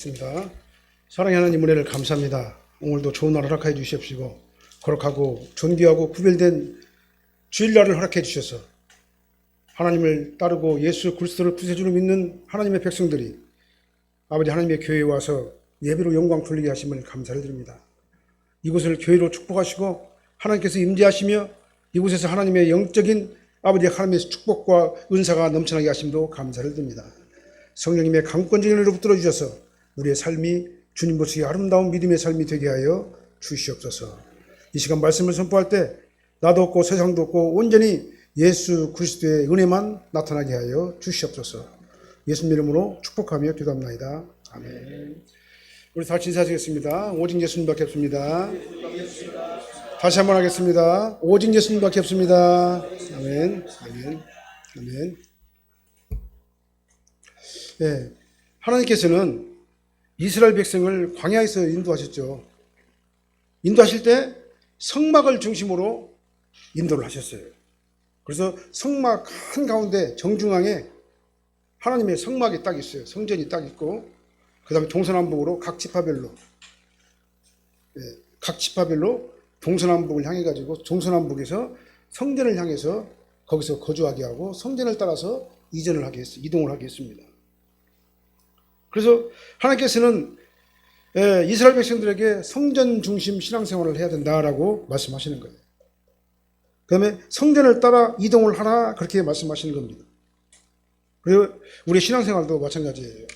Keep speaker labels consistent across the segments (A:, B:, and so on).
A: 있습니다. 사랑의 하나님 은혜를 감사합니다. 오늘도 좋은 날 허락하여 주시옵시고 거룩하고 존귀하고 구별된 주일날을 허락해 주셔서 하나님을 따르고 예수 그리스도를 구세주로 믿는 하나님의 백성들이 아버지 하나님의 교회에 와서 예배로 영광 돌리게 하심을 감사를 드립니다. 이곳을 교회로 축복하시고 하나님께서 임재하시며 이곳에서 하나님의 영적인 아버지 하나님의 축복과 은사가 넘쳐나게 하심도 감사를 드립니다. 성령님의 강권적인 은혜로 붙들어 주셔서 우리의 삶이 주님 보시기에 아름다운 믿음의 삶이 되게 하여 주시옵소서. 이 시간 말씀을 선포할 때 나도 없고 세상도 없고 온전히 예수 그리스도의 은혜만 나타나게 하여 주시옵소서. 예수님 이름으로 축복하며 기도합나이다. 아멘. 우리 다 인사드리겠습니다. 오직 예수님밖에 없습니다. 다시 한번 하겠습니다. 오직 예수님밖에 없습니다. 아멘. 아멘. 아멘. 네, 하나님께서는 이스라엘 백성을 광야에서 인도하셨죠. 인도하실 때 성막을 중심으로 인도를 하셨어요. 그래서 성막 한가운데 정중앙에 하나님의 성막이 딱 있어요. 성전이 딱 있고 그 다음에 동서남북으로 각 지파별로 동서남북을 향해 가지고 동서남북에서 성전을 향해서 거기서 거주하게 하고 성전을 따라서 이동을 하게 했습니다. 그래서 하나님께서는 이스라엘 백성들에게 성전 중심 신앙생활을 해야 된다라고 말씀하시는 거예요. 그 다음에 성전을 따라 이동을 하라 그렇게 말씀하시는 겁니다. 그리고 우리 신앙생활도 마찬가지예요.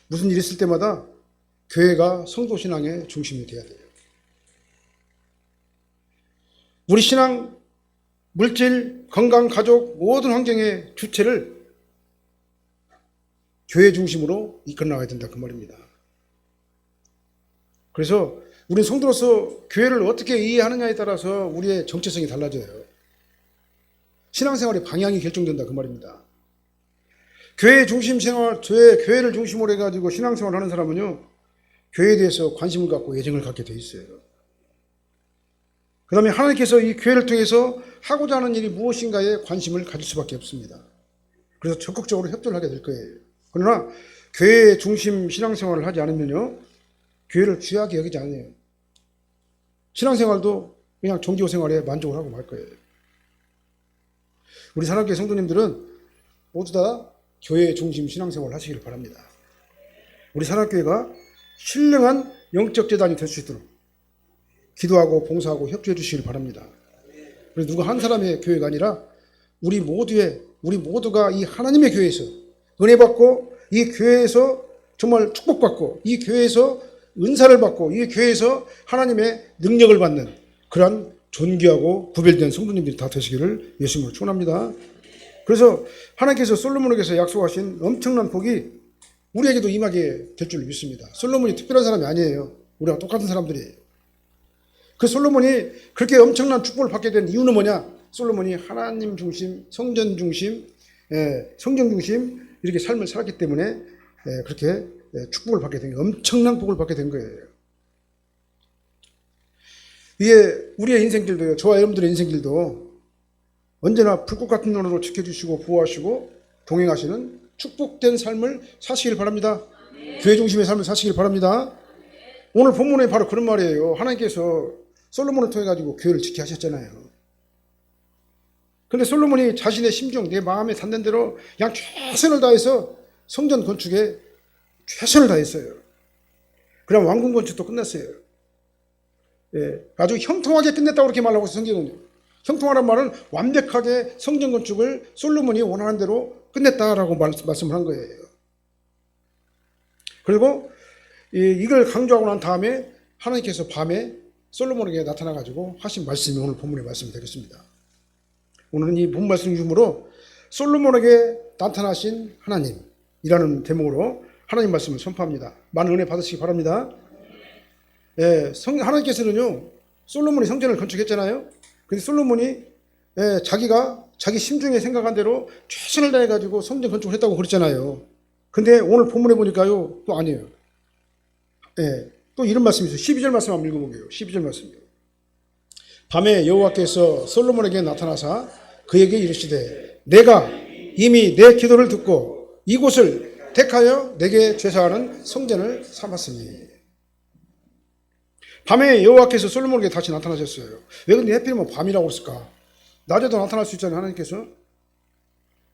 A: 무슨 일 있을 때마다 교회가 성도신앙의 중심이 돼야 돼요. 우리 신앙, 물질, 건강, 가족 모든 환경의 주체를 교회 중심으로 이끌어 나가야 된다 그 말입니다. 그래서 우리 성도로서 교회를 어떻게 이해하느냐에 따라서 우리의 정체성이 달라져요. 신앙생활의 방향이 결정된다 그 말입니다. 교회 중심 생활, 교회를 중심으로 해가지고 신앙생활을 하는 사람은요, 교회에 대해서 관심을 갖고 애정을 갖게 돼 있어요. 그 다음에 하나님께서 이 교회를 통해서 하고자 하는 일이 무엇인가에 관심을 가질 수밖에 없습니다. 그래서 적극적으로 협조를 하게 될 거예요. 그러나 교회 중심 신앙생활을 하지 않으면요, 교회를 귀하게 여기지 않아요. 신앙생활도 그냥 종교생활에 만족을 하고 말 거예요. 우리 산악교회 성도님들은 모두 다 교회 중심 신앙생활을 하시길 바랍니다. 우리 산악교회가 신령한 영적 재단이 될 수 있도록 기도하고 봉사하고 협조해 주시길 바랍니다. 그래서 누가 한 사람의 교회가 아니라 우리 모두가 이 하나님의 교회에서 은혜 받고 이 교회에서 정말 축복받고 이 교회에서 은사를 받고 이 교회에서 하나님의 능력을 받는 그러한 존귀하고 구별된 성도님들이 다 되시기를 예수님으로 축원합니다. 그래서 하나님께서 솔로몬에게서 약속하신 엄청난 복이 우리에게도 임하게 될 줄 믿습니다. 솔로몬이 특별한 사람이 아니에요. 우리가 똑같은 사람들이에요. 그 솔로몬이 그렇게 엄청난 축복을 받게 된 이유는 뭐냐? 솔로몬이 하나님 중심, 성전 중심, 성경 중심 이렇게 삶을 살았기 때문에 그렇게 축복을 받게 된 거예요. 엄청난 복을 받게 된 거예요. 이게 우리의 인생길도요, 저와 여러분들의 인생길도 언제나 불꽃 같은 눈으로 지켜주시고 보호하시고 동행하시는 축복된 삶을 사시길 바랍니다. 교회 중심의 삶을 사시길 바랍니다. 오늘 본문에 바로 그런 말이에요. 하나님께서 솔로몬을 통해 가지고 교회를 지켜 하셨잖아요. 근데 솔로몬이 자신의 심중, 내 마음에 닿는 대로 그냥 최선을 다해서 성전 건축에 최선을 다했어요. 그럼 왕궁 건축도 끝났어요. 아주 형통하게 끝냈다고 그렇게 말하고 있어요, 성경은요. 형통하란 말은 완벽하게 성전 건축을 솔로몬이 원하는 대로 끝냈다라고 말씀을 한 거예요. 그리고 이걸 강조하고 난 다음에 하나님께서 밤에 솔로몬에게 나타나가지고 하신 말씀이 오늘 본문의 말씀이 되겠습니다. 오늘은 이 본 말씀 중심으로 솔로몬에게 나타나신 하나님이라는 제목으로 하나님 말씀을 선포합니다. 많은 은혜 받으시기 바랍니다. 하나님께서는요, 솔로몬이 성전을 건축했잖아요. 근데 솔로몬이 자기 심중에 생각한 대로 최선을 다해가지고 성전 건축을 했다고 그랬잖아요. 근데 오늘 본문에 보니까요, 또 아니에요. 또 이런 말씀이 있어요. 12절 말씀 한번 읽어보게요. 12절 말씀이요. 밤에 여호와께서 솔로몬에게 나타나사 그에게 이르시되 내가 이미 내 기도를 듣고 이곳을 택하여 내게 제사하는 성전을 삼았으니. 밤에 여호와께서 솔로몬에게 다시 나타나셨어요. 왜 근데 하필이면 밤이라고 했을까? 낮에도 나타날 수 있잖아요, 하나님께서.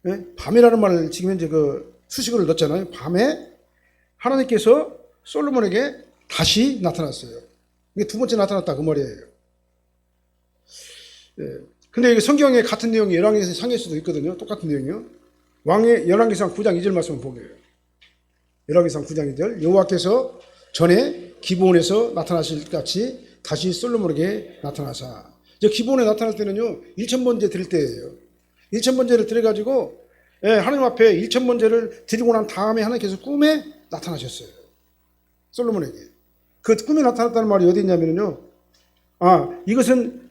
A: 네? 밤이라는 말을 지금 현재 그 수식어를 넣었잖아요. 밤에 하나님께서 솔로몬에게 다시 나타났어요. 이게 두 번째 나타났다 그 말이에요. 예. 근데 이게 성경에 같은 내용이 열왕기상에서도 있거든요. 똑같은 내용이요. 왕의 열왕기상 9장 2절 말씀을 보게요. 열왕기상 9장 2절. 여호와께서 전에 기브온에서 나타나실 같이 다시 솔로몬에게 나타나사. 이제 기브온에 나타날 때는요, 1,000번제 드릴 때예요. 1,000번제를 드려가지고 하나님 앞에 1,000번제를 드리고 난 다음에 하나님께서 꿈에 나타나셨어요. 솔로몬에게. 그 꿈에 나타났다는 말이 어디 있냐면요. 이것은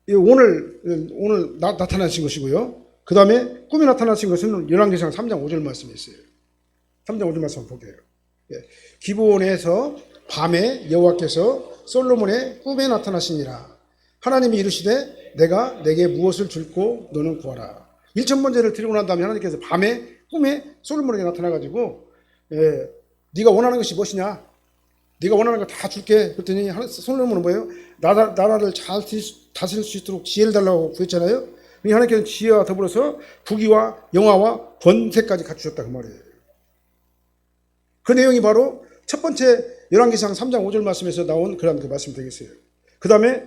A: 오늘 나타나신 것이고요. 그 다음에 꿈에 나타나신 것은 열왕기상 3장 5절 말씀에 있어요. 3장 5절 말씀 한번 보게요. 기브온에서 밤에 여호와께서 솔로몬의 꿈에 나타나시니라. 하나님이 이르시되 내가 내게 무엇을 줄고 너는 구하라. 1,000번제를 드리고 난 다음에 하나님께서 밤에 꿈에 솔로몬에게 나타나가지고 네가 원하는 것이 무엇이냐? 네가 원하는 거 다 줄게. 그랬더니 솔로몬은 뭐예요? 나라를 잘 다스릴 수 있도록 지혜를 달라고 구했잖아요. 하나님께서는 지혜와 더불어서 부귀와 영화와 권세까지 갖추셨다 그 말이에요. 그 내용이 바로 첫 번째 열왕기상 3장 5절 말씀에서 나온 그런 그 말씀 되겠어요. 그 다음에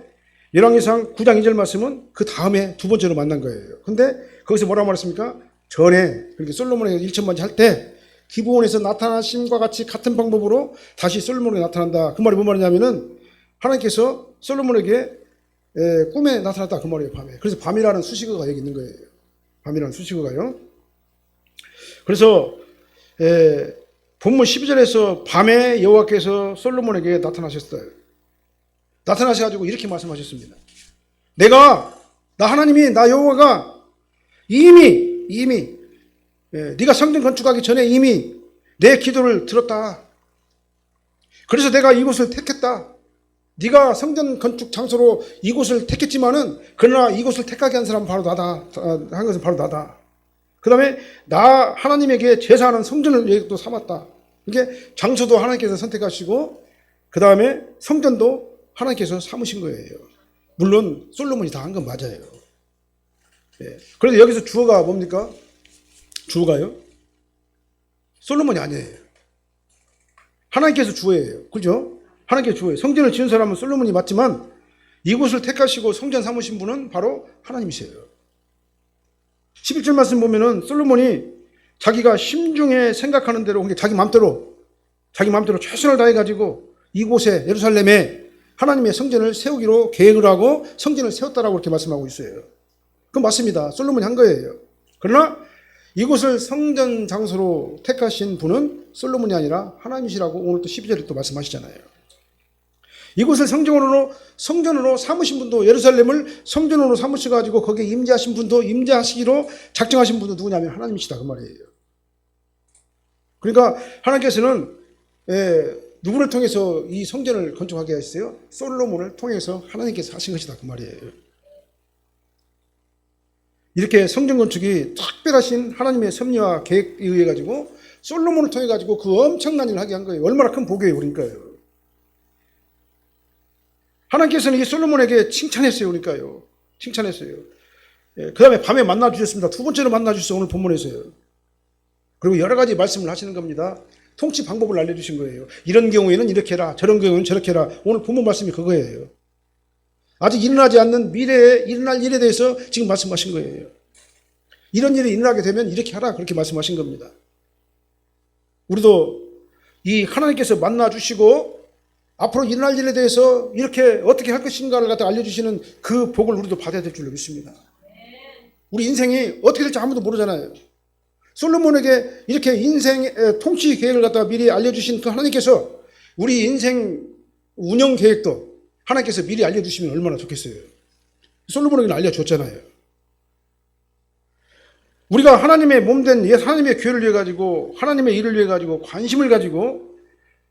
A: 열왕기상 9장 2절 말씀은 그 다음에 두 번째로 만난 거예요. 근데 거기서 뭐라고 말했습니까? 전에 그렇게 솔로몬에게 1,000번째 할 때 기브온에서 나타나심과 같이 같은 방법으로 다시 솔로몬에게 나타난다. 그 말이 뭔 말이냐면은 하나님께서 솔로몬에게 꿈에 나타났다 그 말이에요. 밤에. 그래서 밤이라는 수식어가 여기 있는 거예요. 밤이라는 수식어가요. 그래서 본문 12절에서 밤에 여호와께서 솔로몬에게 나타나셨어요. 나타나셔가지고 이렇게 말씀하셨습니다. 나 하나님이 나 여호와가 이미 네가 성전 건축하기 전에 이미 내 기도를 들었다. 그래서 내가 이곳을 택했다. 네가 성전 건축 장소로 이곳을 택했지만은 그러나 이곳을 택하게 한 사람은 바로 나다. 한 것은 바로 나다. 그 다음에 나 하나님에게 제사하는 성전을 또 삼았다. 이게 장소도 하나님께서 선택하시고 그 다음에 성전도 하나님께서 삼으신 거예요. 물론 솔로몬이 다 한 건 맞아요. 그런데 여기서 주어가 뭡니까? 주어가요? 솔로몬이 아니에요. 하나님께서 주어예요. 그죠? 하나님께서 주어예요. 성전을 지은 사람은 솔로몬이 맞지만 이곳을 택하시고 성전 삼으신 분은 바로 하나님이세요. 11절 말씀 보면은 솔로몬이 자기가 심중에 생각하는 대로 자기 마음대로 최선을 다해가지고 이곳에 예루살렘에 하나님의 성전을 세우기로 계획을 하고 성전을 세웠다라고 이렇게 말씀하고 있어요. 그건 맞습니다. 솔로몬이 한 거예요. 그러나 이곳을 성전 장소로 택하신 분은 솔로몬이 아니라 하나님이시라고 오늘 또 12절에 또 말씀하시잖아요. 이곳을 성전으로 삼으신 분도 예루살렘을 성전으로 삼으셔가지고 거기에 임재하신 분도 임재하시기로 작정하신 분도 누구냐면 하나님이시다 그 말이에요. 그러니까 하나님께서는 누구를 통해서 이 성전을 건축하게 하셨어요? 솔로몬을 통해서 하나님께서 하신 것이다 그 말이에요. 이렇게 성전 건축이 특별하신 하나님의 섭리와 계획에 의해 가지고 솔로몬을 통해 가지고 그 엄청난 일을 하게 한 거예요. 얼마나 큰 복이에요, 그러니까요. 하나님께서는 이 솔로몬에게 칭찬했어요, 그러니까요. 칭찬했어요. 그 다음에 밤에 만나 주셨습니다. 두 번째로 만나 주셨어요, 오늘 본문에서요. 그리고 여러 가지 말씀을 하시는 겁니다. 통치 방법을 알려주신 거예요. 이런 경우에는 이렇게 해라, 저런 경우에는 저렇게 해라. 오늘 본문 말씀이 그거예요. 아직 일어나지 않는 미래에 일어날 일에 대해서 지금 말씀하신 거예요. 이런 일이 일어나게 되면 이렇게 하라 그렇게 말씀하신 겁니다. 우리도 이 하나님께서 만나주시고 앞으로 일어날 일에 대해서 이렇게 어떻게 할 것인가를 갖다 알려주시는 그 복을 우리도 받아야 될 줄로 믿습니다. 우리 인생이 어떻게 될지 아무도 모르잖아요. 솔로몬에게 이렇게 인생의 통치 계획을 갖다 미리 알려주신 그 하나님께서 우리 인생 운영 계획도 하나님께서 미리 알려주시면 얼마나 좋겠어요. 솔로몬에게는 알려줬잖아요. 우리가 하나님의 몸된 하나님의 교회를 위해 가지고 하나님의 일을 위해 가지고 관심을 가지고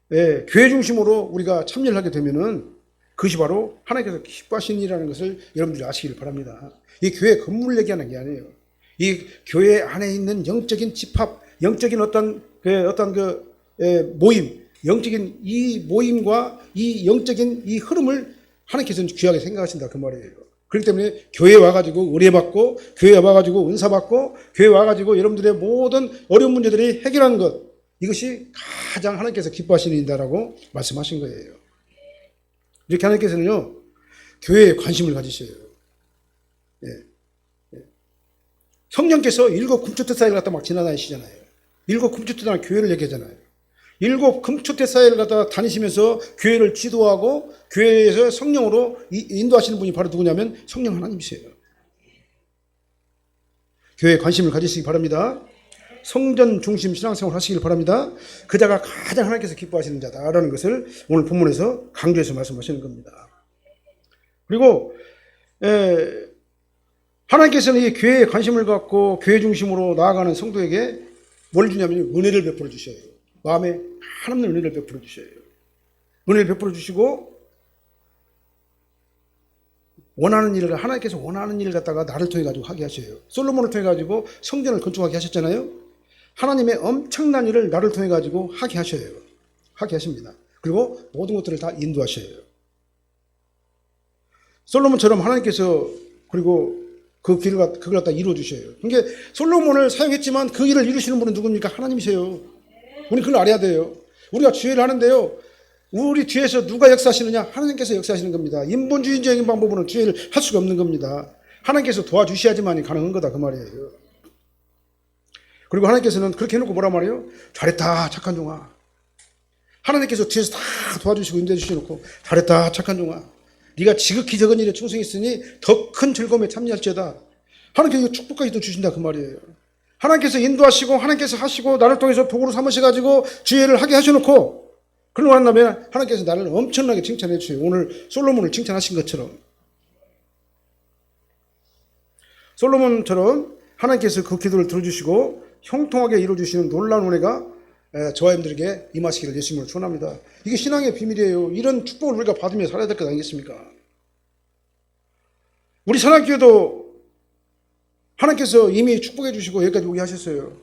A: 교회 중심으로 우리가 참여를 하게 되면은 그것이 바로 하나님께서 기뻐하시는 일이라는 것을 여러분들이 아시기를 바랍니다. 이 교회 건물 얘기하는 게 아니에요. 이 교회 안에 있는 영적인 집합, 영적인 어떤 그 어떤 모임, 영적인 이 모임과 이 영적인 이 흐름을 하나님께서는 귀하게 생각하신다 그 말이에요. 그렇기 때문에 교회에 와가지고 의뢰받고, 교회에 와가지고 은사받고, 교회에 와가지고 여러분들의 모든 어려운 문제들이 해결하는 것, 이것이 가장 하나님께서 기뻐하시는 일이다라고 말씀하신 거예요. 이렇게 하나님께서는요, 교회에 관심을 가지셔요. 예. 예. 성령께서 7 금초대 사이를 갖다 막 지나다니시잖아요. 7 금초대라는 교회를 얘기하잖아요. 7 금초대 사이를 갖다 다니시면서 교회를 지도하고 교회에서 성령으로 인도하시는 분이 바로 누구냐면 성령 하나님이세요. 교회에 관심을 가지시기 바랍니다. 성전 중심 신앙생활 하시길 바랍니다. 그 자가 가장 하나님께서 기뻐하시는 자다라는 것을 오늘 본문에서 강조해서 말씀하시는 겁니다. 그리고 하나님께서는 이 교회에 관심을 갖고 교회 중심으로 나아가는 성도에게 뭘 주냐면 은혜를 베풀어 주셔요. 마음에 한없는 은혜를 베풀어 주셔요. 은혜를 베풀어 주시고 원하는 일을, 하나님께서 원하는 일을 갖다가 나를 통해 가지고 하게 하셔요. 솔로몬을 통해 가지고 성전을 건축하게 하셨잖아요. 하나님의 엄청난 일을 나를 통해 가지고 하게 하셔요. 하게 하십니다. 그리고 모든 것들을 다 인도하셔요. 솔로몬처럼 하나님께서 그리고 그 길을 그걸 갖다 이루어 주셔요. 그러니까 솔로몬을 사용했지만 그 일을 이루시는 분은 누굽니까? 하나님이세요. 우리 그걸 알아야 돼요. 우리가 주의를 하는데요. 우리 뒤에서 누가 역사하시느냐? 하나님께서 역사하시는 겁니다. 인본주의적인 방법으로는 주의를 할 수가 없는 겁니다. 하나님께서 도와주셔야지만이 가능한 거다 그 말이에요. 그리고 하나님께서는 그렇게 해놓고 뭐라 말해요? 잘했다 착한 종아. 하나님께서 뒤에서 다 도와주시고 인도해 주셔놓고 잘했다 착한 종아. 네가 지극히 적은 일에 충성했으니 더 큰 즐거움에 참여할지어다. 하나님께서 축복까지 또 주신다 그 말이에요. 하나님께서 인도하시고 하나님께서 하시고 나를 통해서 도구로 삼으셔가지고 주의를 하게 하셔놓고 그러고 난 다음에 하나님께서 나를 엄청나게 칭찬해 주세요. 오늘 솔로몬을 칭찬하신 것처럼. 솔로몬처럼 하나님께서 그 기도를 들어주시고 형통하게 이루어주시는 놀라운 은혜가 저와 여러분들에게 임하시기를 예수님으로 축원합니다. 이게 신앙의 비밀이에요. 이런 축복을 우리가 받으며 살아야 될 것 아니겠습니까? 우리 선악교회도 하나님께서 이미 축복해 주시고 여기까지 오게 하셨어요.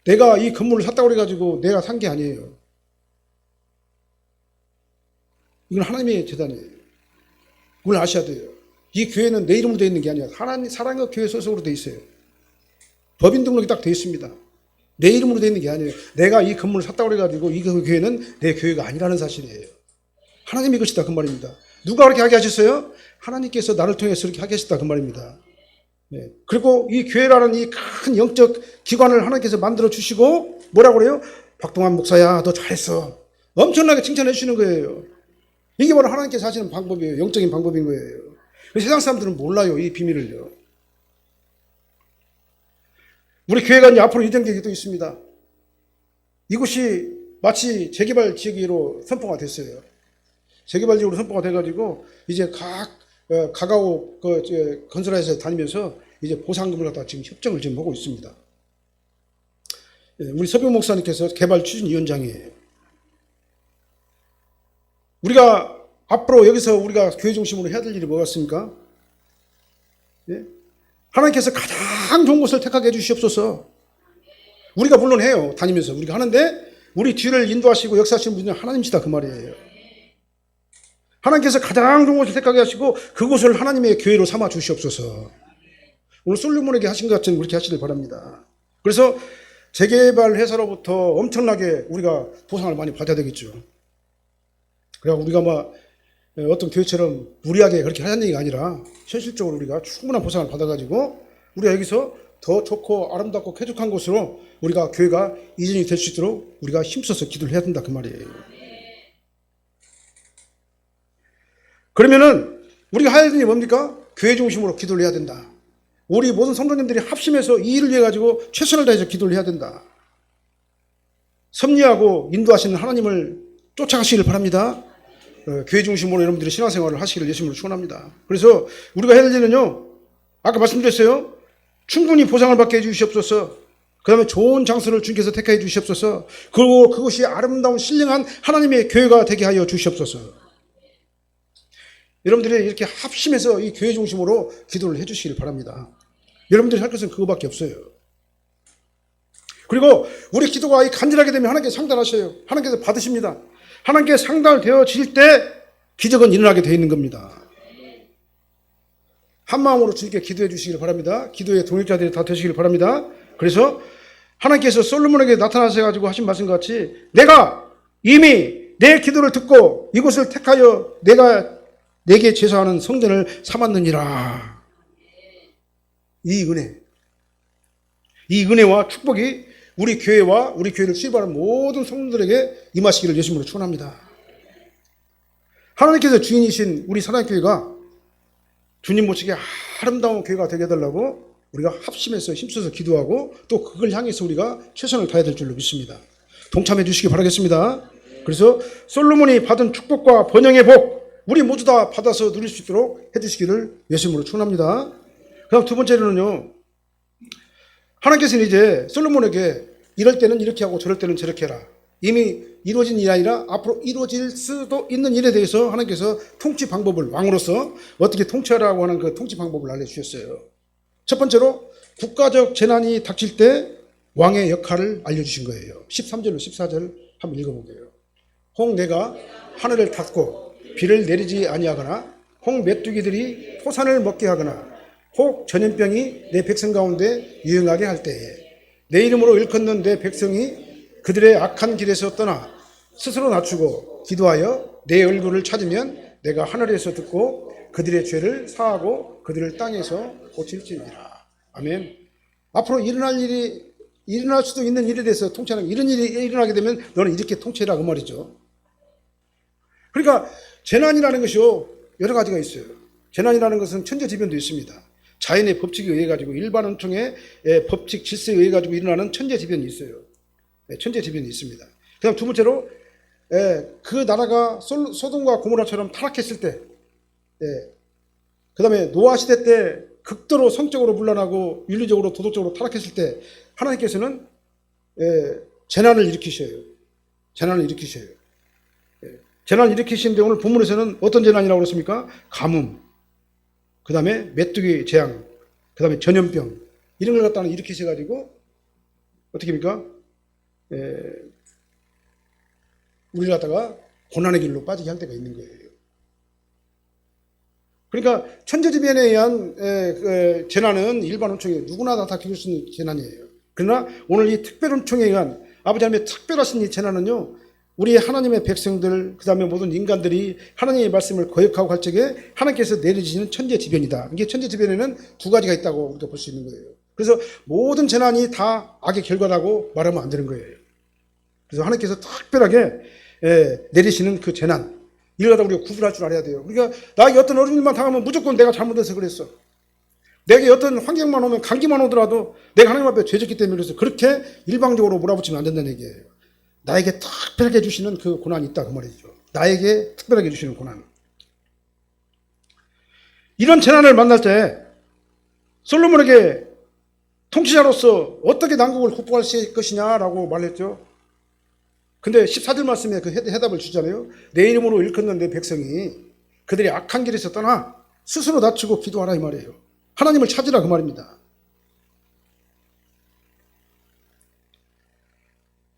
A: 내가 이 건물을 샀다고 그래가지고 내가 산 게 아니에요. 이건 하나님의 재단이에요. 그걸 아셔야 돼요. 이 교회는 내 이름으로 되어 있는 게 아니라 하나님 사랑의 교회 소속으로 되어 있어요. 법인 등록이 딱 되어 있습니다. 내 이름으로 되어 있는 게 아니에요. 내가 이 건물을 샀다고 그래가지고 이 교회는 내 교회가 아니라는 사실이에요. 하나님이 것이다 그 말입니다. 누가 그렇게 하게 하셨어요? 하나님께서 나를 통해서 그렇게 하게 하셨다 그 말입니다. 네. 그리고 이 교회라는 이 큰 영적 기관을 하나님께서 만들어 주시고 뭐라고 그래요? 박동환 목사야 너 잘했어. 엄청나게 칭찬해 주시는 거예요. 이게 바로 하나님께서 하시는 방법이에요. 영적인 방법인 거예요. 세상 사람들은 몰라요. 이 비밀을요. 우리 교회가 이제 앞으로 이전 계획도 있습니다. 이곳이 마치 재개발 지역으로 선포가 됐어요. 재개발 지역으로 선포가 돼가지고 이제 가가오 건설회사에 다니면서 이제 보상금을 갖다 지금 협정을 지금 하고 있습니다. 우리 서병 목사님께서 개발 추진위원장이에요. 우리가 앞으로 여기서 우리가 교회 중심으로 해야 될 일이 뭐겠습니까? 예? 하나님께서 가장 좋은 곳을 택하게 해주시옵소서. 우리가 물론 해요. 다니면서 우리가 하는데 우리 뒤를 인도하시고 역사하시는 분은 하나님이시다 그 말이에요. 하나님께서 가장 좋은 곳을 택하게 하시고 그곳을 하나님의 교회로 삼아 주시옵소서. 오늘 솔로몬에게 하신 것 같은 그렇게 하시길 바랍니다. 그래서 재개발 회사로부터 엄청나게 우리가 보상을 많이 받아야 되겠죠. 그래야 우리가 막 어떤 교회처럼 무리하게 그렇게 하자는 얘기가 아니라 현실적으로 우리가 충분한 보상을 받아가지고 우리가 여기서 더 좋고 아름답고 쾌적한 곳으로 우리가 교회가 이전이 될 수 있도록 우리가 힘써서 기도를 해야 된다 그 말이에요. 그러면은 우리가 해야 되는 게 뭡니까? 교회 중심으로 기도를 해야 된다. 우리 모든 성도님들이 합심해서 이 일을 위해 가지고 최선을 다해서 기도를 해야 된다. 섭리하고 인도하시는 하나님을 쫓아가시길 바랍니다. 교회 중심으로 여러분들이 신앙생활을 하시기를 예수님으로 축원합니다. 그래서 우리가 해야 될 일은요. 아까 말씀드렸어요. 충분히 보상을 받게 해주시옵소서. 그 다음에 좋은 장소를 주님께서 택하여 주시옵소서. 그리고 그것이 아름다운 신령한 하나님의 교회가 되게 하여 주시옵소서. 여러분들이 이렇게 합심해서 이 교회 중심으로 기도를 해주시길 바랍니다. 여러분들이 할 것은 그거밖에 없어요. 그리고 우리 기도가 간절하게 되면 하나님께 상달하셔요. 하나님께서 받으십니다. 하나님께 상달되어질 때 기적은 일어나게 되어 있는 겁니다. 한 마음으로 주님께 기도해 주시길 바랍니다. 기도의 동역자들이 다 되시길 바랍니다. 그래서 하나님께서 솔로몬에게 나타나셔가지고 하신 말씀과 같이 내가 이미 내 기도를 듣고 이곳을 택하여 내가 내게 제사하는 성전을 삼았느니라. 이 은혜와 축복이 우리 교회와 우리 교회를 수입하는 모든 성도들에게 임하시기를 예수님으로 축원합니다. 하나님께서 주인이신 우리 사랑교회가 주님 모시게 아름다운 교회가 되게 해달라고 우리가 합심해서 힘써서 기도하고 또 그걸 향해서 우리가 최선을 다해야 될 줄로 믿습니다. 동참해 주시기 바라겠습니다. 그래서 솔로몬이 받은 축복과 번영의 복 우리 모두 다 받아서 누릴 수 있도록 해주시기를 예수님으로 축원합니다. 그다음 두 번째로는요, 하나님께서는 이제 솔로몬에게 이럴 때는 이렇게 하고 저럴 때는 저렇게 해라. 이미 이루어진 일이 아니라 앞으로 이루어질 수도 있는 일에 대해서 하나님께서 통치 방법을 왕으로서 어떻게 통치하라고 하는 그 통치 방법을 알려주셨어요. 첫 번째로 국가적 재난이 닥칠 때 왕의 역할을 알려주신 거예요. 13절로 14절 한번 읽어볼게요. 혹 내가 하늘을 닫고 비를 내리지 아니하거나 혹 메뚜기들이 토산을 먹게 하거나 혹 전염병이 내 백성 가운데 유행하게 할 때에 내 이름으로 일컫는 내 백성이 그들의 악한 길에서 떠나 스스로 낮추고 기도하여 내 얼굴을 찾으면 내가 하늘에서 듣고 그들의 죄를 사하고 그들을 땅에서 고칠지니라. 아멘. 앞으로 일어날 수도 있는 일에 대해서 통치하는, 이런 일이 일어나게 되면 너는 이렇게 통치해라 그 말이죠. 그러니까 재난이라는 것이요 여러 가지가 있어요. 재난이라는 것은 천재지변도 있습니다. 자연의 법칙에 의해 가지고 일반 은총의 법칙 질서에 의해 가지고 일어나는 천재지변이 있어요. 천재지변이 있습니다. 그다음 두 번째로 그 나라가 소돔과 고모라처럼 타락했을 때, 그다음에 노아 시대 때 극도로 성적으로 문란하고 윤리적으로 도덕적으로 타락했을 때 하나님께서는 재난을 일으키셔요. 재난을 일으키시는데 오늘 본문에서는 어떤 재난이라고 그랬습니까? 가뭄, 그 다음에 메뚜기 재앙, 그 다음에 전염병, 이런 걸 갖다가 일으키셔가지고 어떻게 합니까? 우리를 갖다가 고난의 길로 빠지게 할 때가 있는 거예요. 그러니까 천재지변에 의한 재난은 일반 은총에 누구나 다 겪을 수 있는 재난이에요. 그러나 오늘 이 특별 은총에 의한 아버지 하나님의 특별하신 이 재난은요, 우리 하나님의 백성들, 그 다음에 모든 인간들이 하나님의 말씀을 거역하고 갈 적에 하나님께서 내려주시는 천재지변이다. 이게 천재지변에는 두 가지가 있다고 우리가 볼 수 있는 거예요. 그래서 모든 재난이 다 악의 결과라고 말하면 안 되는 거예요. 그래서 하나님께서 특별하게 내리시는 그 재난, 이걸 갖다 우리가 구분할 줄 알아야 돼요. 그러니까 나에게 어떤 어려운 일만 당하면 무조건 내가 잘못해서 그랬어. 내게 어떤 환경만 오면, 감기만 오더라도 내가 하나님 앞에 죄졌기 때문에 그래서 그렇게 일방적으로 몰아붙이면 안 된다는 얘기예요. 나에게 특별하게 주시는 그 고난이 있다 그 말이죠. 나에게 특별하게 주시는 고난. 이런 재난을 만날 때 솔로몬에게 통치자로서 어떻게 난국을 극복할 것이냐라고 말했죠. 근데 14절 말씀에 그 해답을 주잖아요. 내 이름으로 일컫는 내 백성이 그들이 악한 길에서 떠나 스스로 낮추고 기도하라 이 말이에요. 하나님을 찾으라 그 말입니다.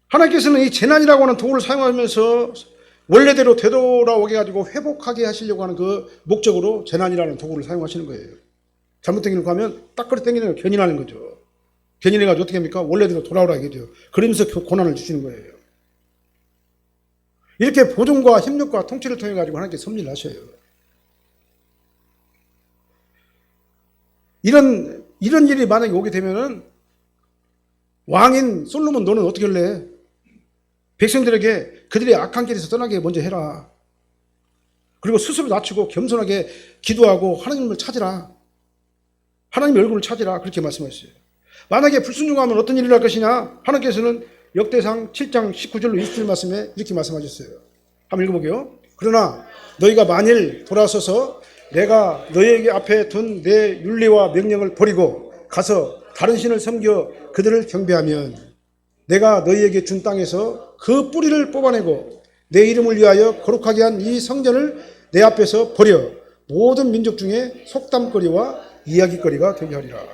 A: 하나님께서는 이 재난이라고 하는 도구를 사용하면서 원래대로 되돌아오게 가지고 회복하게 하시려고 하는 그 목적으로 재난이라는 도구를 사용하시는 거예요. 잘못된 길로 가면 딱거리 땡기는 거 견인하는 거죠. 견인해가지고 어떻게 합니까? 원래대로 돌아오라 이거죠. 그러면서 고난을 주시는 거예요. 이렇게 보존과 협력과 통치를 통해 가지고 하나님께 섭리를 하셔요. 이런 일이 만약에 오게 되면은 왕인 솔로몬 너는 어떻게 할래? 백성들에게 그들의 악한 길에서 떠나게 먼저 해라. 그리고 스스로 낮추고 겸손하게 기도하고 하나님을 찾으라. 하나님의 얼굴을 찾으라. 그렇게 말씀하셨어요. 만약에 불순종하면 어떤 일이 날 것이냐? 하나님께서는 역대상 7장 19절로 20절 말씀에 이렇게 말씀하셨어요. 한번 읽어보게요. 그러나 너희가 만일 돌아서서 내가 너희에게 앞에 둔 내 윤리와 명령을 버리고 가서 다른 신을 섬겨 그들을 경배하면 내가 너희에게 준 땅에서 그 뿌리를 뽑아내고 내 이름을 위하여 거룩하게 한 이 성전을 내 앞에서 버려 모든 민족 중에 속담거리와 이야기거리가 되게 하리라.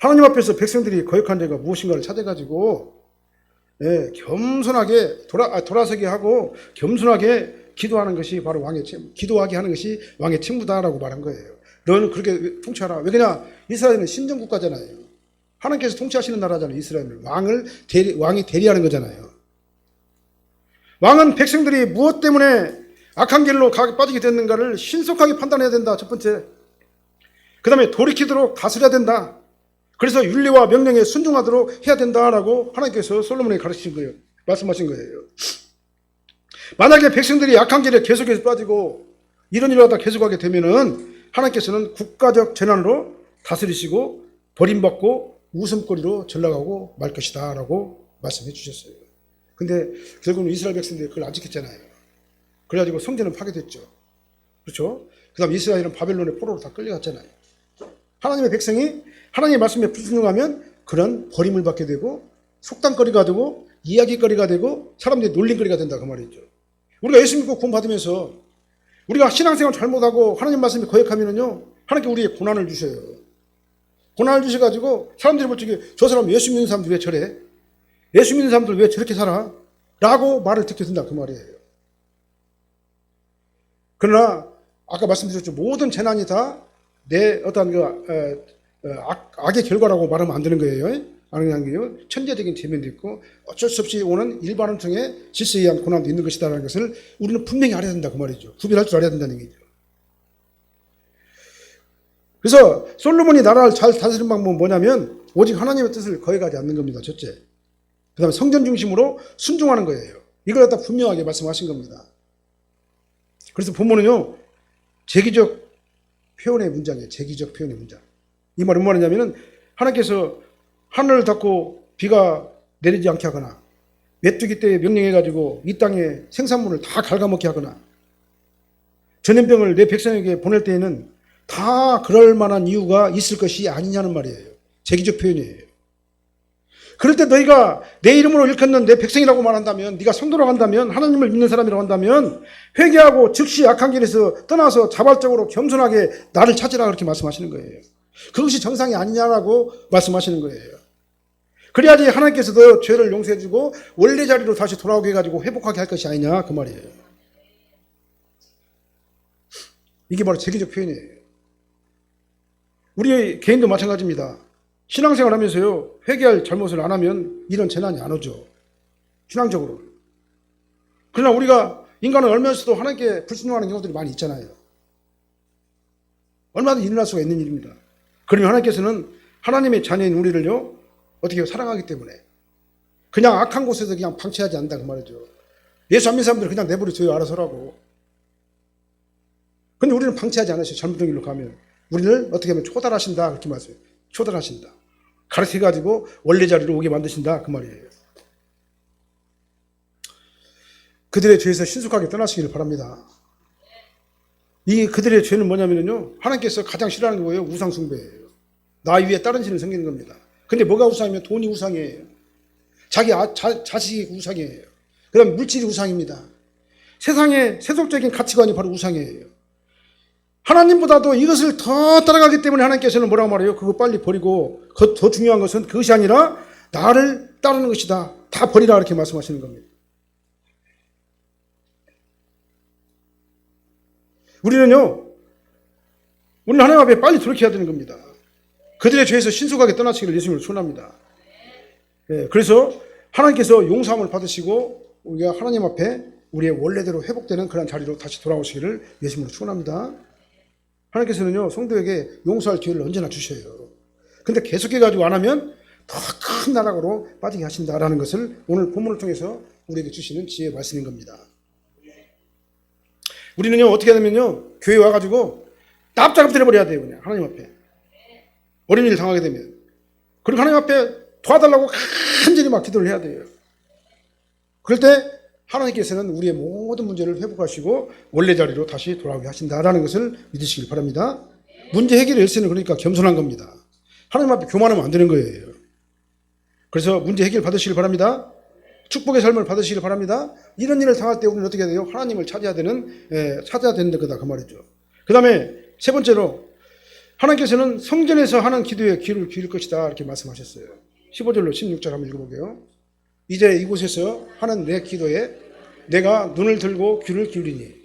A: 하나님 앞에서 백성들이 거역한 죄가 무엇인가를 찾아가지고 겸손하게 돌아서게 하고 겸손하게 기도하는 것이 바로 기도하게 하는 것이 왕의 책무다라고 말한 거예요. 너는 그렇게 통치하라. 왜냐? 이스라엘은 신정국가잖아요. 하나님께서 통치하시는 나라잖아요. 이스라엘은 왕이 대리하는 거잖아요. 왕은 백성들이 무엇 때문에 악한 길로 빠지게 됐는가를 신속하게 판단해야 된다. 첫 번째. 그 다음에 돌이키도록 다스려야 된다. 그래서 윤리와 명령에 순종하도록 해야 된다라고 하나님께서 솔로몬에게 가르치신 거예요. 말씀하신 거예요. 만약에 백성들이 악한 길에 계속해서 빠지고 이런 일을 하다 계속하게 되면은 하나님께서는 국가적 재난으로 다스리시고 버림받고 웃음거리로 전락하고 말 것이다 라고 말씀해 주셨어요. 근데 결국은 이스라엘 백성들이 그걸 안 지켰잖아요. 그래가지고 성전은 파괴됐죠. 그렇죠? 그 다음 이스라엘은 바벨론의 포로로 다 끌려갔잖아요. 하나님의 백성이 하나님의 말씀에 불순종하면 그런 버림을 받게 되고 속담거리가 되고 이야기거리가 되고 사람들이 놀림거리가 된다 그 말이죠. 우리가 예수 믿고 구원 받으면서 우리가 신앙생활 잘못하고 하나님 말씀에 거역하면은요 하나님께 우리에게 고난을 주셔요. 고난을 주셔가지고 사람들이 볼 적에 저 사람 예수 믿는 사람들 왜 저래? 예수 믿는 사람들 왜 저렇게 살아? 라고 말을 듣게 된다 그 말이에요. 그러나 아까 말씀드렸죠. 모든 재난이 다 내 어떤 악의 결과라고 말하면 안 되는 거예요. 아는 게요. 천재적인 재면도 있고 어쩔 수 없이 오는 일반을 통해 질서에 의한 고난도 있는 것이다라는 것을 우리는 분명히 알아야 된다 그 말이죠. 구별할 줄 알아야 된다는 얘기죠. 그래서 솔로몬이 나라를 잘 다스리는 방법은 뭐냐면 오직 하나님의 뜻을 거역하지 않는 겁니다. 첫째. 그 다음에 성전 중심으로 순종하는 거예요. 이걸 갖다 분명하게 말씀하신 겁니다. 그래서 본문은요. 제기적 표현의 문장이에요. 제기적 표현의 문장. 이 말은 뭐냐 하면은 하나님께서 하늘을 닫고 비가 내리지 않게 하거나 메뚜기 떼에 명령해가지고 이 땅의 생산물을 다 갉아먹게 하거나 전염병을 내 백성에게 보낼 때에는 다 그럴 만한 이유가 있을 것이 아니냐는 말이에요. 제기적 표현이에요. 그럴 때 너희가 내 이름으로 일컫는 내 백성이라고 말한다면, 네가 성도라고 한다면, 하나님을 믿는 사람이라고 한다면 회개하고 즉시 악한 길에서 떠나서 자발적으로 겸손하게 나를 찾으라 그렇게 말씀하시는 거예요. 그것이 정상이 아니냐라고 말씀하시는 거예요. 그래야지 하나님께서도 죄를 용서해 주고 원래 자리로 다시 돌아오게 해가지고 회복하게 할 것이 아니냐 그 말이에요. 이게 바로 제기적 표현이에요. 우리 개인도 마찬가지입니다. 신앙생활 하면서요, 회개할 잘못을 안 하면 이런 재난이 안 오죠. 신앙적으로. 그러나 우리가 인간은 얼면서도 하나님께 불순종하는 경우들이 많이 있잖아요. 얼마든지 일어날 수가 있는 일입니다. 그러면 하나님께서는 하나님의 자녀인 우리를요, 어떻게 사랑하기 때문에 그냥 악한 곳에서 그냥 방치하지 않는다 그 말이죠. 예수 안 믿는 사람들은 그냥 내버려둬요. 알아서라고. 근데 우리는 방치하지 않으셔요. 잘못된 길로 가면. 우리를 어떻게 하면 초달하신다 그렇게 말씀해요. 초달하신다. 가르쳐가지고 원래 자리로 오게 만드신다 그 말이에요. 그들의 죄에서 신속하게 떠나시기를 바랍니다. 이 그들의 죄는 뭐냐면요, 하나님께서 가장 싫어하는 게 뭐예요? 우상숭배예요. 나 위에 다른 신을 섬기는 겁니다. 근데 뭐가 우상이면 돈이 우상이에요. 자식이 우상이에요. 그 다음 물질이 우상입니다. 세상의 세속적인 가치관이 바로 우상이에요. 하나님보다도 이것을 더 따라가기 때문에 하나님께서는 뭐라고 말해요? 그거 빨리 버리고 더 중요한 것은 그것이 아니라 나를 따르는 것이다. 다 버리라 이렇게 말씀하시는 겁니다. 우리는 하나님 앞에 빨리 돌이켜야 되는 겁니다. 그들의 죄에서 신속하게 떠나시기를 예수님을 축원합니다. 그래서 하나님께서 용서함을 받으시고 우리가 하나님 앞에 우리의 원래대로 회복되는 그런 자리로 다시 돌아오시기를 예수님으로 축원합니다. 하나님께서는요, 성도에게 용서할 기회를 언제나 주셔요. 근데 계속해가지고 안 하면 더 큰 나락으로 빠지게 하신다라는 것을 오늘 본문을 통해서 우리에게 주시는 지혜의 말씀인 겁니다. 우리는요, 어떻게 하냐면요, 교회 와가지고 납작업 때려버려야 돼요. 그냥 하나님 앞에. 어려운 일을 당하게 되면. 그리고 하나님 앞에 도와달라고 간절히 막 기도를 해야 돼요. 그럴 때 하나님께서는 우리의 모든 문제를 회복하시고 원래 자리로 다시 돌아오게 하신다라는 것을 믿으시길 바랍니다. 문제 해결의 열쇠는 그러니까 겸손한 겁니다. 하나님 앞에 교만하면 안 되는 거예요. 그래서 문제 해결 받으시길 바랍니다. 축복의 삶을 받으시길 바랍니다. 이런 일을 당할 때 우리는 어떻게 해야 돼요? 하나님을 찾아야 되는 거다 그 말이죠. 그 다음에 세 번째로 하나님께서는 성전에서 하는 기도에 귀를 기울일 것이다 이렇게 말씀하셨어요. 15절로 16절 한번 읽어보게요. 이제 이곳에서 하는 내 기도에 내가 눈을 들고 귀를 기울이니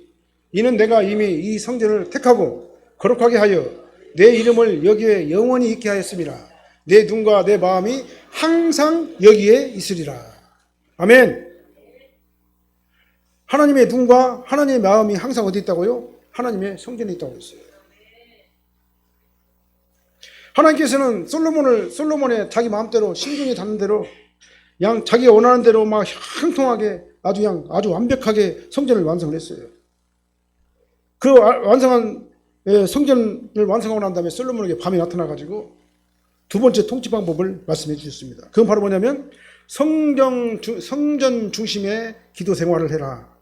A: 이는 내가 이미 이 성전을 택하고 거룩하게 하여 내 이름을 여기에 영원히 있게 하였음이라. 내 눈과 내 마음이 항상 여기에 있으리라. 아멘. 하나님의 눈과 하나님의 마음이 항상 어디 있다고요? 하나님의 성전에 있다고 했어요. 하나님께서는 솔로몬의 자기 마음대로 심중이 닿는 대로 자기가 원하는 대로 막 형통하게 아주 완벽하게 성전을 완성을 했어요. 그 완성한 성전을 완성하고 난 다음에 솔로몬에게 밤이 나타나가지고 두 번째 통치 방법을 말씀해 주셨습니다. 그건 바로 뭐냐면 성전 중심의 기도 생활을 해라.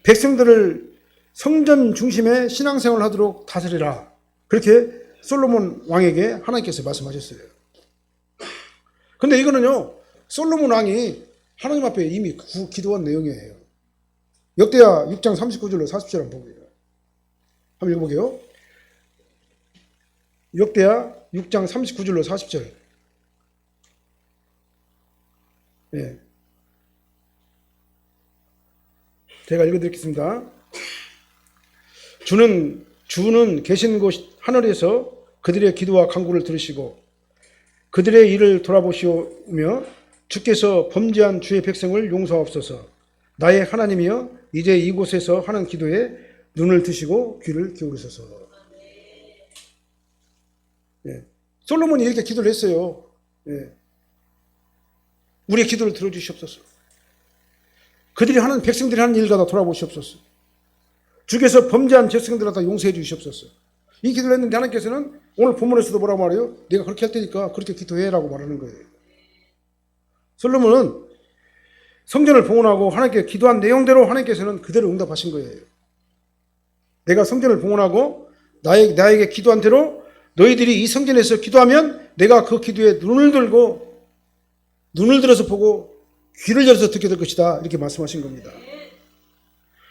A: 백성들을 성전 중심의 신앙생활을 하도록 다스리라. 그렇게 솔로몬 왕에게 하나님께서 말씀하셨어요. 근데 이거는요, 솔로몬 왕이 하나님 앞에 이미 기도한 내용이에요. 역대하 6장 39절로 40절 한번 보게요. 한번 읽어보게요. 역대하 6장 39절로 40절. 예. 제가 읽어드리겠습니다. 주는 계신 곳 하늘에서 그들의 기도와 간구를 들으시고 그들의 일을 돌아보시오며 주께서 범죄한 주의 백성을 용서하옵소서. 나의 하나님이여 이제 이곳에서 하는 기도에 눈을 드시고 귀를 기울이소서. 예. 솔로몬이 이렇게 기도를 했어요. 예. 우리의 기도를 들어주시옵소서. 그들이 하는 백성들이 하는 일가다 돌아보시옵소서. 주께서 범죄한 백성들을 다 용서해 주시옵소서. 이 기도를 했는데 하나님께서는 오늘 본문에서도 뭐라고 말해요? 네가 그렇게 할 테니까 그렇게 기도해라고 말하는 거예요. 솔로몬은 성전을 봉헌하고 하나님께 기도한 내용대로 하나님께서는 그대로 응답하신 거예요. 내가 성전을 봉헌하고 나에게 기도한 대로 너희들이 이 성전에서 기도하면 내가 그 기도에 눈을 들어서 보고 귀를 열어서 듣게 될 것이다. 이렇게 말씀하신 겁니다.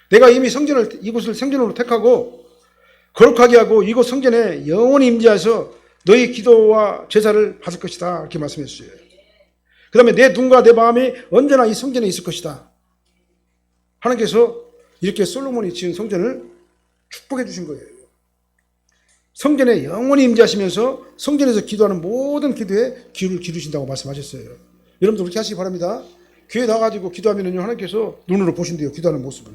A: 내가 이미 이곳을 성전으로 택하고 거룩하게 하고 이곳 성전에 영원히 임재해서 너희 기도와 제사를 받을 것이다. 이렇게 말씀했어요. 그 다음에 내 눈과 내 마음이 언제나 이 성전에 있을 것이다. 하나님께서 이렇게 솔로몬이 지은 성전을 축복해 주신 거예요. 성전에 영원히 임재하시면서 성전에서 기도하는 모든 기도에 귀를 기르신다고 말씀하셨어요. 여러분도 그렇게 하시기 바랍니다. 교회 나가지고 기도하면요, 하나님께서 눈으로 보신대요. 기도하는 모습을.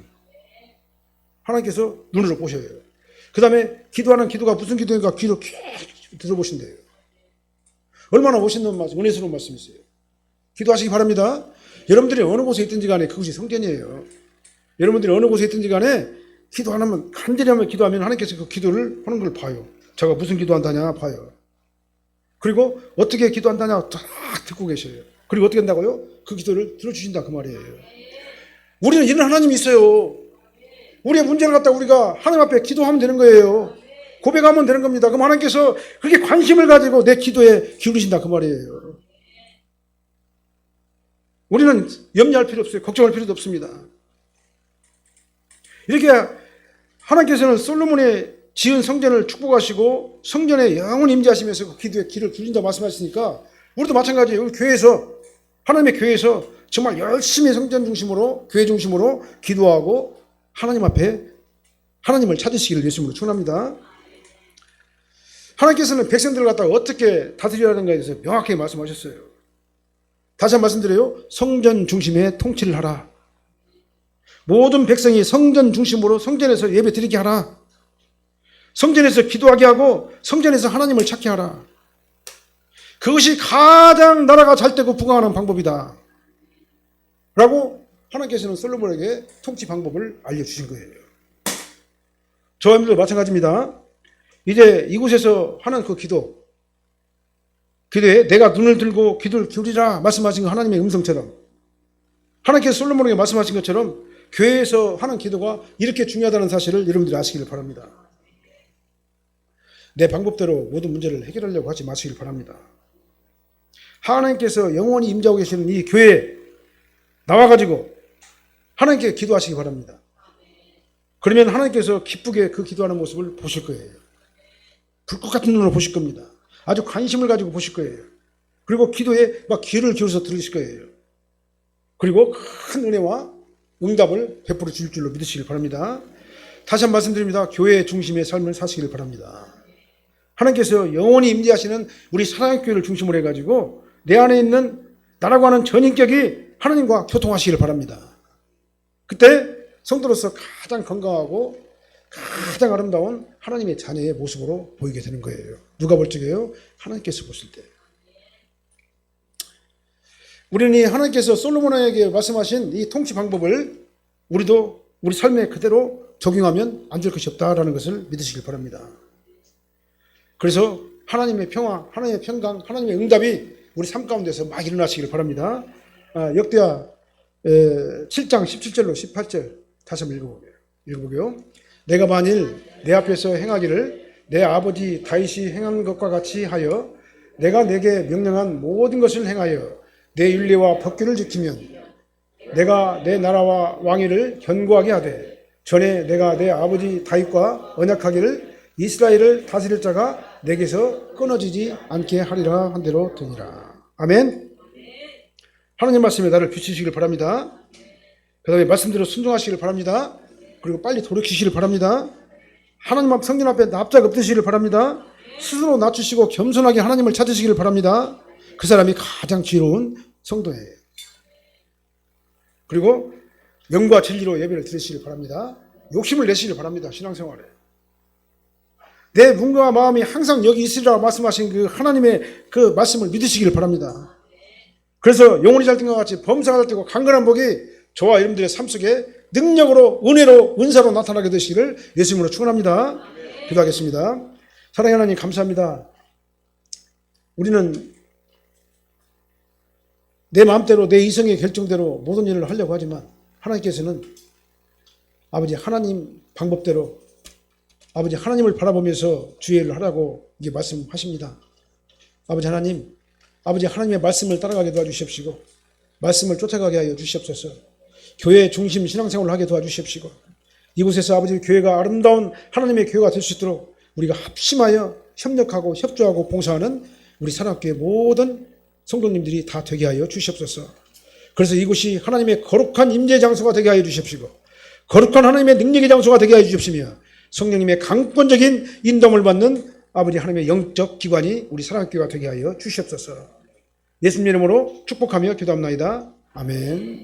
A: 하나님께서 눈으로 보셔요. 그 다음에 기도하는 기도가 무슨 기도인가 귀로 들어보신대요. 얼마나 멋있는 말씀, 은혜스러운 말씀이세요. 기도하시기 바랍니다. 여러분들이 어느 곳에 있든지 간에 그것이 성전이에요. 여러분들이 어느 곳에 있든지 간에 기도 안 하면, 간절히 하면 기도하면 하나님께서 그 기도를 하는 걸 봐요. 제가 무슨 기도한다냐 봐요. 그리고 어떻게 기도한다냐 딱 듣고 계셔요. 그리고 어떻게 한다고요? 그 기도를 들어주신다 그 말이에요. 우리는 이런 하나님이 있어요. 우리의 문제를 갖다 우리가 하나님 앞에 기도하면 되는 거예요. 고백하면 되는 겁니다. 그럼 하나님께서 그렇게 관심을 가지고 내 기도에 기울이신다 그 말이에요. 우리는 염려할 필요 없어요. 걱정할 필요도 없습니다. 이렇게 하나님께서는 솔로몬의 지은 성전을 축복하시고 성전에 영원히 임재하시면서 그 기도에 귀를 기울인다 말씀하시니까 우리도 마찬가지예요. 우리 교회에서 하나님의 교회에서 정말 열심히 성전 중심으로 교회 중심으로 기도하고 하나님 앞에 하나님을 찾으시기를 예수님으로 축원합니다. 하나님께서는 백성들을 갖다가 어떻게 다스리라는 것에 대해서 명확하게 말씀하셨어요. 다시 한 번 말씀드려요. 성전 중심의 통치를 하라. 모든 백성이 성전 중심으로 성전에서 예배 드리게 하라. 성전에서 기도하게 하고 성전에서 하나님을 찾게 하라. 그것이 가장 나라가 잘 되고 부강하는 방법이다. 라고 하나님께서는 솔로몬에게 통치 방법을 알려주신 거예요. 저와 여러분도 마찬가지입니다. 이제 이곳에서 하는 그 기도에 내가 눈을 들고 귀를 기울이라 말씀하신 하나님의 음성처럼 하나님께서 솔로몬에게 말씀하신 것처럼 교회에서 하는 기도가 이렇게 중요하다는 사실을 여러분들이 아시기를 바랍니다. 내 방법대로 모든 문제를 해결하려고 하지 마시길 바랍니다. 하나님께서 영원히 임재하고 계시는 이 교회에 나와가지고 하나님께 기도하시기 바랍니다. 그러면 하나님께서 기쁘게 그 기도하는 모습을 보실 거예요. 불꽃 같은 눈으로 보실 겁니다. 아주 관심을 가지고 보실 거예요. 그리고 기도에 막 귀를 기울여서 들으실 거예요. 그리고 큰 은혜와 응답을 베풀어 줄 줄로 믿으시길 바랍니다. 다시 한번 말씀드립니다. 교회 중심의 삶을 사시길 바랍니다. 하나님께서 영원히 임재하시는 우리 사랑교회를 중심으로 해가지고 내 안에 있는 나라고 하는 전인격이 하나님과 교통하시길 바랍니다. 그때 성도로서 가장 건강하고 가장 아름다운 하나님의 자녀의 모습으로 보이게 되는 거예요. 누가 볼 적에요? 하나님께서 보실 때. 우리는 하나님께서 솔로몬에게 말씀하신 이 통치 방법을 우리도 우리 삶에 그대로 적용하면 안 될 것이 없다라는 것을 믿으시길 바랍니다. 그래서 하나님의 평화, 하나님의 평강, 하나님의 응답이 우리 삶 가운데서 막 일어나시길 바랍니다. 역대하 7장 17절로 18절 다시 한번 읽어보게요. 내가 만일 내 앞에서 행하기를 내 아버지 다윗이 행한 것과 같이 하여 내가 내게 명령한 모든 것을 행하여 내 율례와 법규를 지키면 내가 내 나라와 왕위를 견고하게 하되 전에 내가 내 아버지 다윗과 언약하기를 이스라엘을 다스릴 자가 내게서 끊어지지 않게 하리라 한 대로 되니라. 아멘. 하나님 말씀에 나를 비추시길 바랍니다. 그 다음에 말씀대로 순종하시길 바랍니다. 그리고 빨리 돌이키시길 바랍니다. 하나님 앞 성전 앞에 납작 엎드시기를 바랍니다. 스스로 낮추시고 겸손하게 하나님을 찾으시기를 바랍니다. 그 사람이 가장 지혜로운 성도예요. 그리고 영과 진리로 예배를 드리시길 바랍니다. 욕심을 내시길 바랍니다. 신앙생활에. 내 눈과 마음이 항상 여기 있으리라 말씀하신 그 하나님의 그 말씀을 믿으시길 바랍니다. 그래서 영혼이 잘 된 것 같이 범사가 잘 되고 강건한 복이 저와 여러분들의 삶 속에 능력으로 은혜로 은사로 나타나게 되시기를 예수님으로 축원합니다. 기도하겠습니다. 사랑하는 하나님 감사합니다. 우리는 내 마음대로 내 이성의 결정대로 모든 일을 하려고 하지만 하나님께서는 아버지 하나님 방법대로 아버지 하나님을 바라보면서 주의 일을 하라고 이게 말씀하십니다. 아버지 하나님, 아버지 하나님의 말씀을 따라가게 도와주십시고 말씀을 쫓아가게 하여 주시옵소서. 교회 중심 신앙생활을 하게 도와주십시고 이곳에서 아버지 교회가 아름다운 하나님의 교회가 될 수 있도록 우리가 합심하여 협력하고 협조하고 봉사하는 우리 사랑교회 모든 성도님들이 다 되게 하여 주시옵소서. 그래서 이곳이 하나님의 거룩한 임재 장소가 되게 하여 주십시고 거룩한 하나님의 능력의 장소가 되게 하여 주십시며 성령님의 강권적인 인도를 받는 아버지 하나님의 영적 기관이 우리 사랑교회가 되게 하여 주시옵소서. 예수님 이름으로 축복하며 기도합나이다. 아멘.